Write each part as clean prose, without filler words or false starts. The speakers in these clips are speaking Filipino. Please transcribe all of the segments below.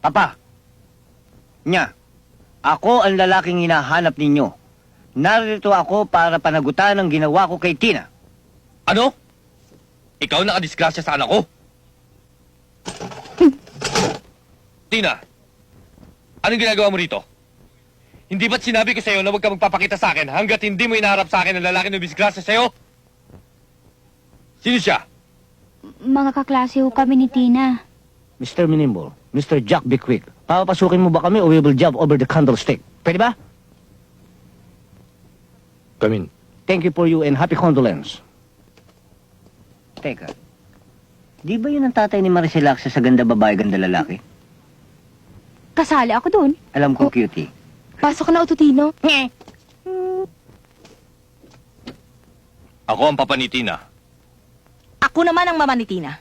Papa, nya, ako ang lalaking hinahanap ninyo. Narito ako para panagutan ang ginawa ko kay Tina. Ano? Ikaw nakadisgrasya sa anak ko? Tina, anong ginagawa mo rito? Hindi ba't sinabi ko sa'yo na huwag ka magpapakita sa akin hanggat hindi mo inaharap sa akin ang lalaki na disgrasya sa'yo? Sino siya? Mga kaklase ho kami ni Tina. Mr. Minimbol, Mr. Jack Bickwick, papapasukin mo ba kami o we will jump over the candlestick? Pwede ba? Come in. Thank you for you and happy condolence. Teka, di ba yun ang tatay ni Maricel Axa sa ganda babae, ganda lalaki? Kasali ako doon. Alam ko, cutie. Pasok na, Ututino. Ako ang papa ni Tina. Ako naman ang mama ni Tina.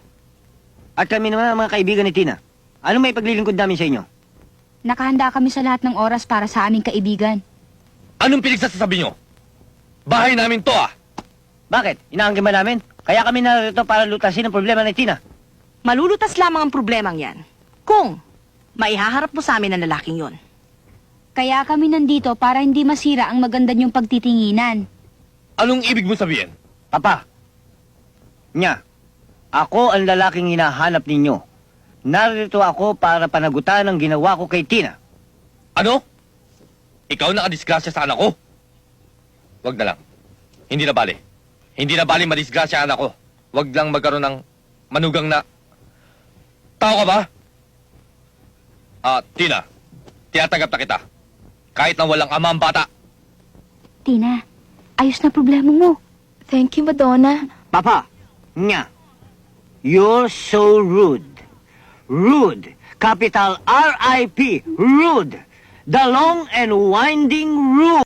At kami naman ang mga kaibigan ni Tina. Ano may paglilingkod namin sa inyo? Nakahanda kami sa lahat ng oras para sa aming kaibigan. Anong pinagsasabi nyo? Bahay namin to ah! Bakit? Inaangkin ba namin? Kaya kami narito para lutasin ang problema ni Tina. Malulutas lamang ang problemang yan. Kung maihaharap mo sa amin ang lalaking yon. Kaya kami nandito para hindi masira ang maganda niyong pagtitinginan. Anong ibig mo sabihin? Papa, nya, ako ang lalaking hinahanap ninyo. Narito ako para panagutan ang ginawa ko kay Tina. Ano? Ikaw nakadisgrasya sa anak ko? Wag na lang. Hindi na bali. Hindi na bali madisgrasya ang anak ko. Wag lang magkaroon ng manugang na... Tao ka ba? Tina, tinatanggap na kita. Kahit na walang ama ang bata. Tina, ayos na problema mo. Thank you, Madonna. Papa, nya, you're so rude. Rude. Capital R-I-P. Rude. The long and winding road.